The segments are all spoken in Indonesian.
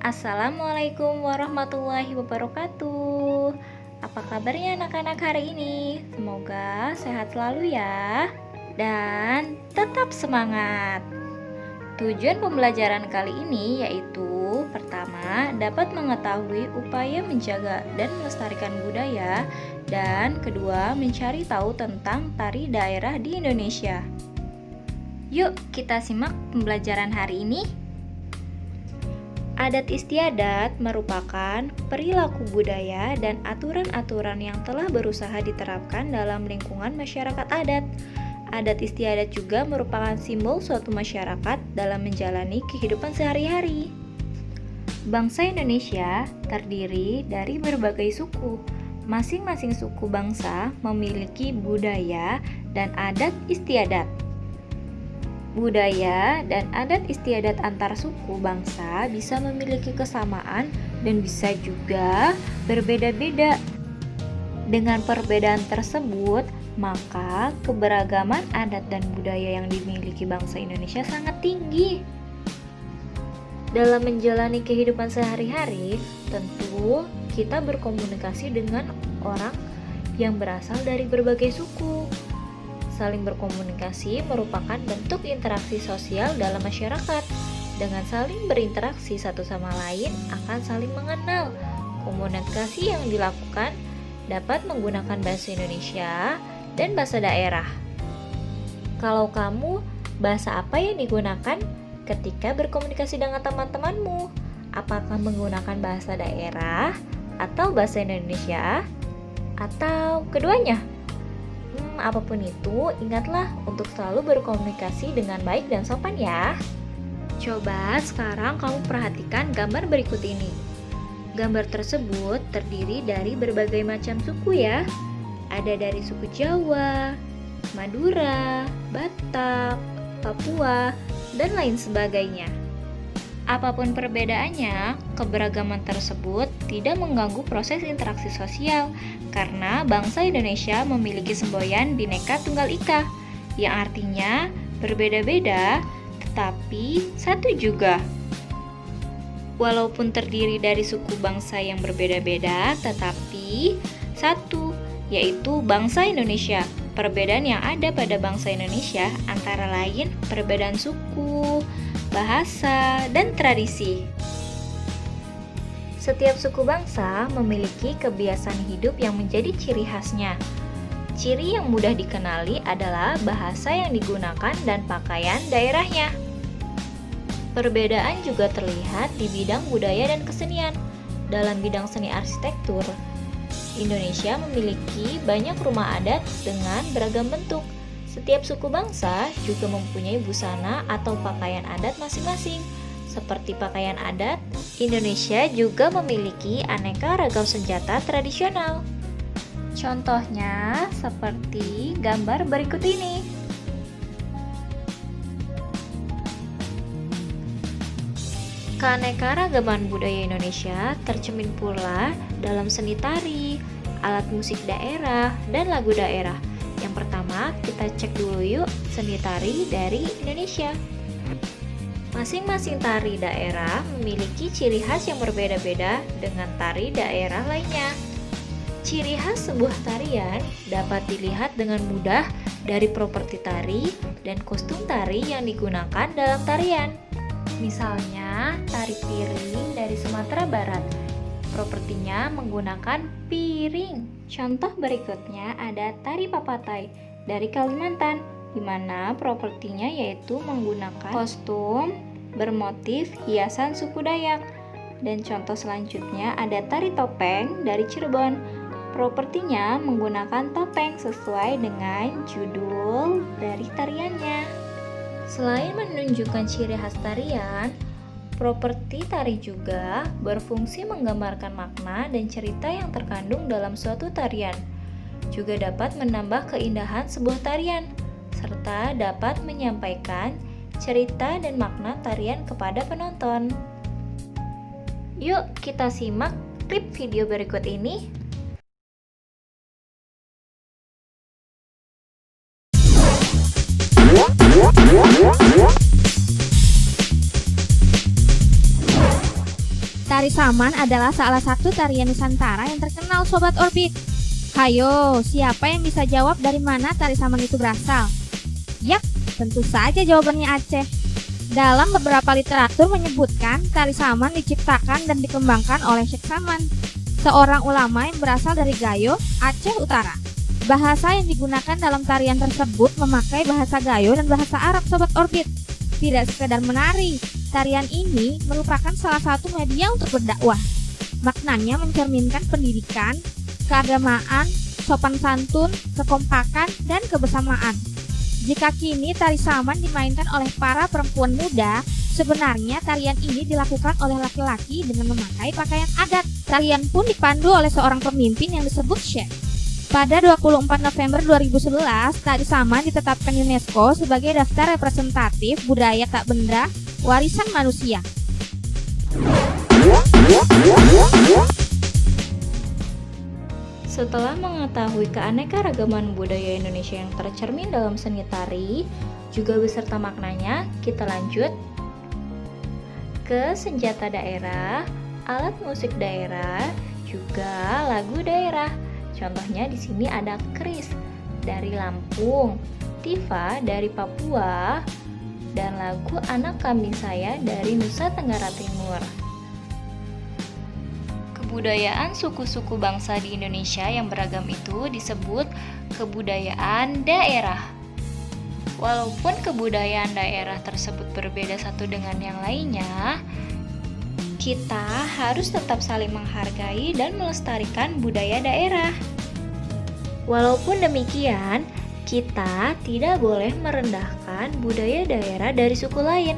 Assalamualaikum warahmatullahi wabarakatuh. Apa kabarnya anak-anak hari ini? Semoga sehat selalu ya. Dan tetap semangat. Tujuan pembelajaran kali ini yaitu pertama, dapat mengetahui upaya menjaga dan melestarikan budaya, dan kedua, mencari tahu tentang tari daerah di Indonesia. Yuk kita simak pembelajaran hari ini. Adat istiadat merupakan perilaku budaya dan aturan-aturan yang telah berusaha diterapkan dalam lingkungan masyarakat adat. Adat istiadat juga merupakan simbol suatu masyarakat dalam menjalani kehidupan sehari-hari. Bangsa Indonesia terdiri dari berbagai suku. Masing-masing suku bangsa memiliki budaya dan adat istiadat. Budaya dan adat istiadat antar suku bangsa bisa memiliki kesamaan dan bisa juga berbeda-beda. Dengan perbedaan tersebut, maka keberagaman adat dan budaya yang dimiliki bangsa Indonesia sangat tinggi. Dalam menjalani kehidupan sehari-hari, tentu kita berkomunikasi dengan orang yang berasal dari berbagai suku. Saling berkomunikasi merupakan bentuk interaksi sosial dalam masyarakat. Dengan saling berinteraksi satu sama lain akan saling mengenal. Komunikasi yang dilakukan dapat menggunakan bahasa Indonesia dan bahasa daerah. Kalau kamu, bahasa apa yang digunakan ketika berkomunikasi dengan teman-temanmu? Apakah menggunakan bahasa daerah atau bahasa Indonesia? Atau keduanya? Apapun itu, ingatlah untuk selalu berkomunikasi dengan baik dan sopan ya. Coba sekarang kamu perhatikan gambar berikut ini. Gambar tersebut terdiri dari berbagai macam suku ya. Ada dari suku Jawa, Madura, Batak, Papua, dan lain sebagainya. Apapun perbedaannya, keberagaman tersebut tidak mengganggu proses interaksi sosial karena bangsa Indonesia memiliki semboyan Bhinneka Tunggal Ika yang artinya berbeda-beda tetapi satu juga. Walaupun terdiri dari suku bangsa yang berbeda-beda tetapi satu, yaitu bangsa Indonesia. Perbedaan yang ada pada bangsa Indonesia antara lain perbedaan suku, bahasa, dan tradisi. Setiap suku bangsa memiliki kebiasaan hidup yang menjadi ciri khasnya. Ciri yang mudah dikenali adalah bahasa yang digunakan dan pakaian daerahnya. Perbedaan juga terlihat di bidang budaya dan kesenian. Dalam bidang seni arsitektur, Indonesia memiliki banyak rumah adat dengan beragam bentuk. Setiap suku bangsa juga mempunyai busana atau pakaian adat masing-masing. Seperti pakaian adat, Indonesia juga memiliki aneka ragam senjata tradisional. Contohnya seperti gambar berikut ini. Keanekaragaman budaya Indonesia tercermin pula dalam seni tari, alat musik daerah, dan lagu daerah. Yang pertama, kita cek dulu yuk seni tari dari Indonesia. Masing-masing tari daerah memiliki ciri khas yang berbeda-beda dengan tari daerah lainnya. Ciri khas sebuah tarian dapat dilihat dengan mudah dari properti tari dan kostum tari yang digunakan dalam tarian. Misalnya, tari piring dari Sumatera Barat. Propertinya menggunakan piring. Contoh berikutnya ada tari papatai dari Kalimantan, di mana propertinya yaitu menggunakan kostum bermotif hiasan suku Dayak. Dan contoh selanjutnya ada tari topeng dari Cirebon. Propertinya menggunakan topeng sesuai dengan judul dari tariannya. Selain menunjukkan ciri khas tarian, properti tari juga berfungsi menggambarkan makna dan cerita yang terkandung dalam suatu tarian. Juga dapat menambah keindahan sebuah tarian, serta dapat menyampaikan cerita dan makna tarian kepada penonton. Yuk kita simak klip video berikut ini. Tari Saman adalah salah satu tarian Nusantara yang terkenal Sobat Orbit. Hayo, siapa yang bisa jawab dari mana tari Saman itu berasal? Yap, tentu saja jawabannya Aceh. Dalam beberapa literatur menyebutkan tari Saman diciptakan dan dikembangkan oleh Syekh Saman, seorang ulama yang berasal dari Gayo, Aceh Utara. Bahasa yang digunakan dalam tarian tersebut memakai bahasa Gayo dan bahasa Arab Sobat Orbit. Tidak sekedar menari, tarian ini merupakan salah satu media untuk berdakwah. Maknanya mencerminkan pendidikan, keagamaan, sopan santun, kekompakan, dan kebersamaan. Jika kini tari Saman dimainkan oleh para perempuan muda, sebenarnya tarian ini dilakukan oleh laki-laki dengan memakai pakaian adat. Tarian pun dipandu oleh seorang pemimpin yang disebut Syekh. Pada 24 November 2011, tari Saman ditetapkan UNESCO sebagai daftar representatif budaya tak benda warisan manusia. Setelah mengetahui keanekaragaman budaya Indonesia yang tercermin dalam seni tari, juga beserta maknanya, kita lanjut ke senjata daerah, alat musik daerah, juga lagu daerah. Contohnya di sini ada keris dari Lampung, tifa dari Papua, dan lagu Anak Kambing Saya dari Nusa Tenggara Timur. Kebudayaan suku-suku bangsa di Indonesia yang beragam itu disebut kebudayaan daerah. Walaupun kebudayaan daerah tersebut berbeda satu dengan yang lainnya, kita harus tetap saling menghargai dan melestarikan budaya daerah. Walaupun demikian, kita tidak boleh merendahkan budaya daerah dari suku lain.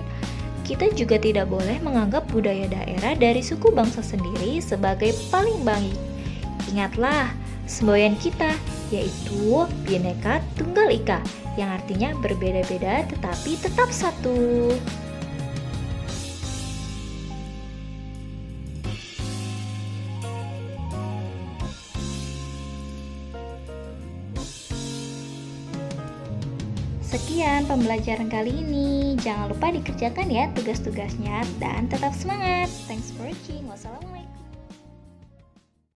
Kita juga tidak boleh menganggap budaya daerah dari suku bangsa sendiri sebagai paling baik. Ingatlah, semboyan kita yaitu Bhinneka Tunggal Ika, yang artinya berbeda-beda tetapi tetap satu. Sekian pembelajaran kali ini. Jangan lupa dikerjakan ya tugas-tugasnya dan tetap semangat. Thanks for watching. Wassalamualaikum.